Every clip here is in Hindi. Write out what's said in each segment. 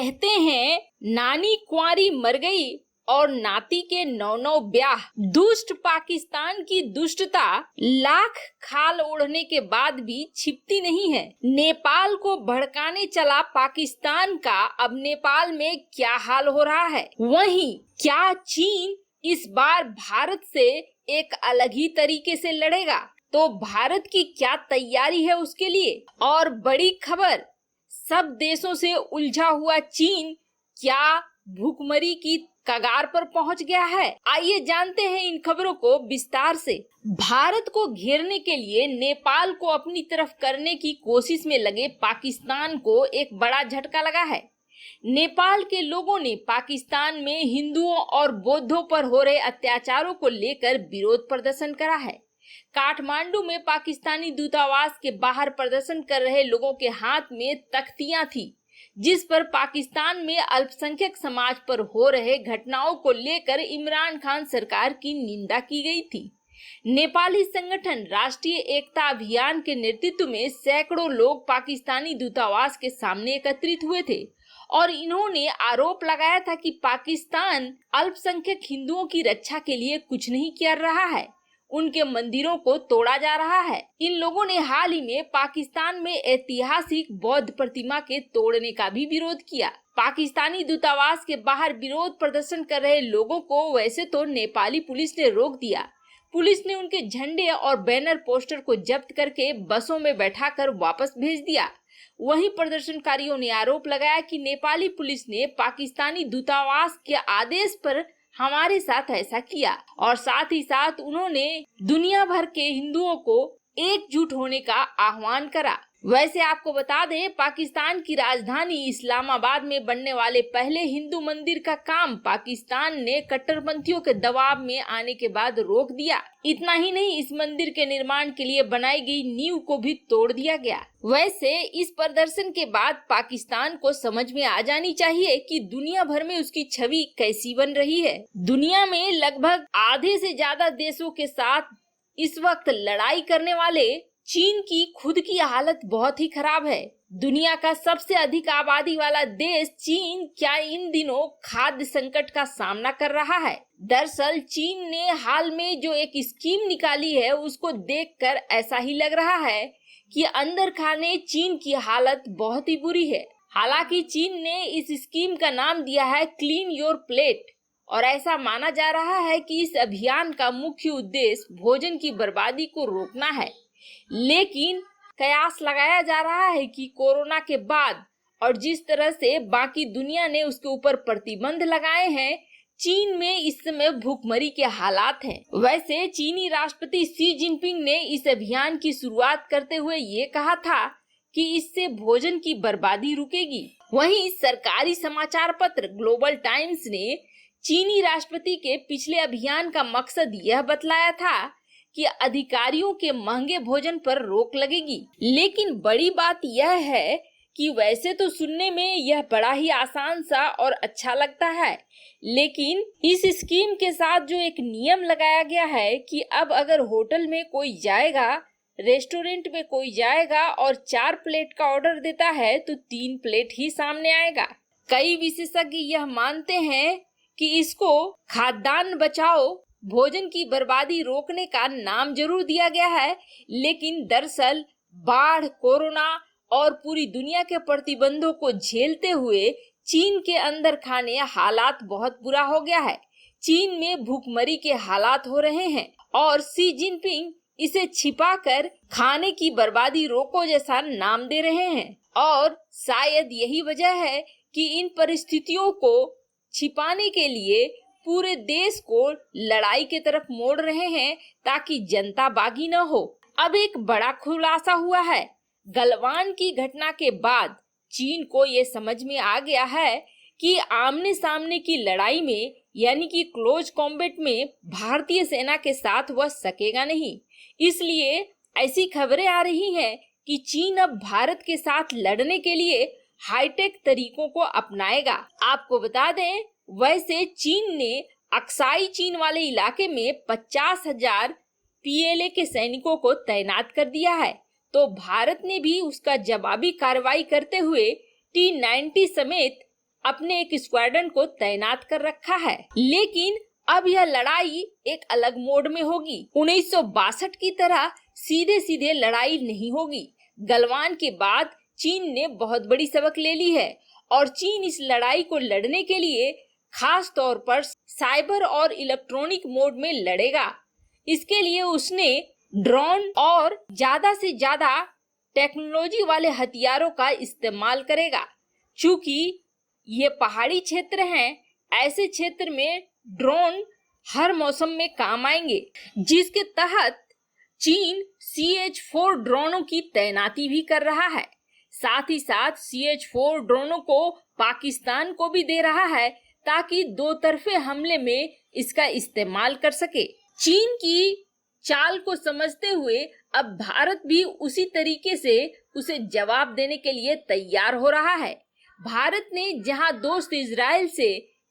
कहते हैं नानी कुंवारी मर गई और नाती के 9-9 ब्याह। दुष्ट पाकिस्तान की दुष्टता लाख खाल ओढ़ने के बाद भी छिपती नहीं है। नेपाल को भड़काने चला पाकिस्तान का अब नेपाल में क्या हाल हो रहा है। वहीं क्या चीन इस बार भारत से एक अलग ही तरीके से लड़ेगा, तो भारत की क्या तैयारी है उसके लिए। और बड़ी खबर, सब देशों से उलझा हुआ चीन क्या भूखमरी की कगार पर पहुंच गया है। आइए जानते हैं इन खबरों को विस्तार से। भारत को घेरने के लिए नेपाल को अपनी तरफ करने की कोशिश में लगे पाकिस्तान को एक बड़ा झटका लगा है। नेपाल के लोगों ने पाकिस्तान में हिंदुओं और बौद्धों पर हो रहे अत्याचारों को लेकर विरोध प्रदर्शन करा है। काठमांडू में पाकिस्तानी दूतावास के बाहर प्रदर्शन कर रहे लोगों के हाथ में तख्तियां थी, जिस पर पाकिस्तान में अल्पसंख्यक समाज पर हो रहे घटनाओं को लेकर इमरान खान सरकार की निंदा की गई थी। नेपाली संगठन राष्ट्रीय एकता अभियान के नेतृत्व में सैकड़ों लोग पाकिस्तानी दूतावास के सामने एकत्रित हुए थे और इन्होंने आरोप लगाया था कि पाकिस्तान अल्पसंख्यक हिंदुओं की रक्षा के लिए कुछ नहीं कर रहा है, उनके मंदिरों को तोड़ा जा रहा है। इन लोगों ने हाल ही में पाकिस्तान में ऐतिहासिक बौद्ध प्रतिमा के तोड़ने का भी विरोध किया। पाकिस्तानी दूतावास के बाहर विरोध प्रदर्शन कर रहे लोगों को वैसे तो नेपाली पुलिस ने रोक दिया। पुलिस ने उनके झंडे और बैनर पोस्टर को जब्त करके बसों में बैठाकर वापस भेज दिया। वहीं प्रदर्शनकारियों ने आरोप लगाया कि नेपाली पुलिस ने पाकिस्तानी दूतावास के आदेश पर हमारे साथ ऐसा किया और साथ ही साथ उन्होंने दुनिया भर के हिंदुओं को एकजुट होने का आह्वान करा। वैसे आपको बता दें, पाकिस्तान की राजधानी इस्लामाबाद में बनने वाले पहले हिंदू मंदिर का काम पाकिस्तान ने कट्टरपंथियों के दबाव में आने के बाद रोक दिया। इतना ही नहीं, इस मंदिर के निर्माण के लिए बनाई गई नींव को भी तोड़ दिया गया। वैसे इस प्रदर्शन के बाद पाकिस्तान को समझ में आ जानी चाहिए कि दुनिया भर में उसकी छवि कैसी बन रही है। दुनिया में लगभग आधे से ज्यादा देशों के साथ इस वक्त लड़ाई करने वाले चीन की खुद की हालत बहुत ही खराब है। दुनिया का सबसे अधिक आबादी वाला देश चीन क्या इन दिनों खाद्य संकट का सामना कर रहा है। दरअसल चीन ने हाल में जो एक स्कीम निकाली है उसको देखकर ऐसा ही लग रहा है कि अंदर खाने चीन की हालत बहुत ही बुरी है। हालांकि चीन ने इस स्कीम का नाम दिया है क्लीन योर प्लेट और ऐसा माना जा रहा है कि इस अभियान का मुख्य उद्देश्य भोजन की बर्बादी को रोकना है। लेकिन कयास लगाया जा रहा है कि कोरोना के बाद और जिस तरह से बाकी दुनिया ने उसके ऊपर प्रतिबंध लगाए हैं, चीन में इस समय भूखमरी के हालात हैं। वैसे चीनी राष्ट्रपति शी जिनपिंग ने इस अभियान की शुरुआत करते हुए ये कहा था कि इससे भोजन की बर्बादी रुकेगी। वहीं सरकारी समाचार पत्र ग्लोबल टाइम्स ने चीनी राष्ट्रपति के पिछले अभियान का मकसद यह बतलाया था कि अधिकारियों के महंगे भोजन पर रोक लगेगी। लेकिन बड़ी बात यह है कि वैसे तो सुनने में यह बड़ा ही आसान सा और अच्छा लगता है, लेकिन इस स्कीम के साथ जो एक नियम लगाया गया है कि अब अगर होटल में कोई जाएगा, रेस्टोरेंट में कोई जाएगा और 4 प्लेट का ऑर्डर देता है तो 3 प्लेट ही सामने आएगा। कई विशेषज्ञ यह मानते हैं कि इसको खाद्यान्न बचाओ भोजन की बर्बादी रोकने का नाम जरूर दिया गया है, लेकिन दरअसल बाढ़, कोरोना और पूरी दुनिया के प्रतिबंधों को झेलते हुए चीन के अंदर खाने हालात बहुत बुरा हो गया है। चीन में भूखमरी के हालात हो रहे हैं और शी जिनपिंग इसे छिपाकर खाने की बर्बादी रोको जैसा नाम दे रहे हैं और शायद यही वजह है कि इन परिस्थितियों को छिपाने के लिए पूरे देश को लड़ाई की तरफ मोड़ रहे हैं ताकि जनता बागी न हो। अब एक बड़ा खुलासा हुआ है। गलवान की घटना के बाद चीन को ये समझ में आ गया है कि आमने सामने की लड़ाई में यानी कि क्लोज कॉम्बैट में भारतीय सेना के साथ वह सकेगा नहीं। इसलिए ऐसी खबरें आ रही हैं कि चीन अब भारत के साथ लड़ने के लिए हाईटेक तरीकों को अपनाएगा। आपको बता दें, वैसे चीन ने अक्साई चीन वाले इलाके में 50,000 PLA के सैनिकों को तैनात कर दिया है, तो भारत ने भी उसका जवाबी कार्रवाई करते हुए T-90 समेत अपने एक स्क्वाड्रन को तैनात कर रखा है। लेकिन अब यह लड़ाई एक अलग मोड में होगी। 1962 की तरह सीधे सीधे लड़ाई नहीं होगी। गलवान के बाद चीन ने बहुत बड़ी सबक ले ली है और चीन इस लड़ाई को लड़ने के लिए खास तौर पर साइबर और इलेक्ट्रॉनिक मोड में लड़ेगा। इसके लिए उसने ड्रोन और ज्यादा से ज्यादा टेक्नोलॉजी वाले हथियारों का इस्तेमाल करेगा। चूंकि ये पहाड़ी क्षेत्र हैं, ऐसे क्षेत्र में ड्रोन हर मौसम में काम आएंगे, जिसके तहत चीन CH-4 ड्रोनों की तैनाती भी कर रहा है। साथ ही साथ CH-4 ड्रोनों को पाकिस्तान को भी दे रहा है ताकि दो तरफे हमले में इसका इस्तेमाल कर सके। चीन की चाल को समझते हुए अब भारत भी उसी तरीके से उसे जवाब देने के लिए तैयार हो रहा है। भारत ने जहां दोस्त इजराइल से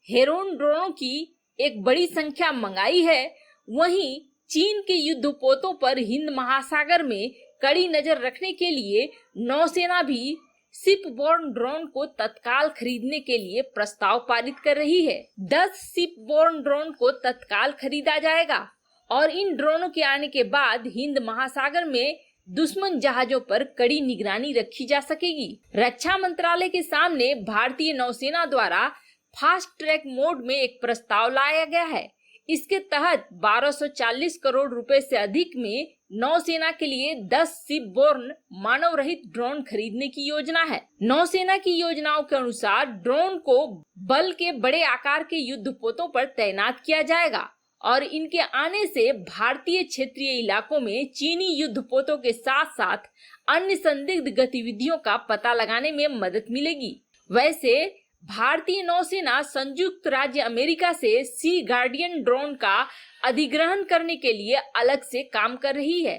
हेरोन ड्रोनों की एक बड़ी संख्या मंगाई है, वहीं चीन के युद्धपोतों पर हिंद महासागर में कड़ी नजर रखने के लिए नौसेना भी शिपबोर्न ड्रोन को तत्काल खरीदने के लिए प्रस्ताव पारित कर रही है। 10 शिपबोर्न ड्रोन को तत्काल खरीदा जाएगा और इन ड्रोनों के आने के बाद हिंद महासागर में दुश्मन जहाजों पर कड़ी निगरानी रखी जा सकेगी। रक्षा मंत्रालय के सामने भारतीय नौसेना द्वारा फास्ट ट्रैक मोड में एक प्रस्ताव लाया गया है। इसके तहत 1240 करोड़ रुपए से अधिक में नौसेना के लिए 10 शिपबोर्न मानव रहित ड्रोन खरीदने की योजना है। नौसेना की योजनाओं के अनुसार ड्रोन को बल के बड़े आकार के युद्धपोतों पर तैनात किया जाएगा और इनके आने से भारतीय क्षेत्रीय इलाकों में चीनी युद्धपोतों के साथ साथ अन्य संदिग्ध गतिविधियों का पता लगाने में मदद मिलेगी। वैसे भारतीय नौसेना संयुक्त राज्य अमेरिका से सी गार्डियन ड्रोन का अधिग्रहण करने के लिए अलग से काम कर रही है।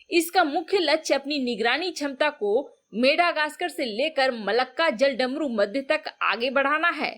इसका मुख्य लक्ष्य अपनी निगरानी क्षमता को मेडागास्कर से लेकर मलक्का जलडमरू मध्य तक आगे बढ़ाना है।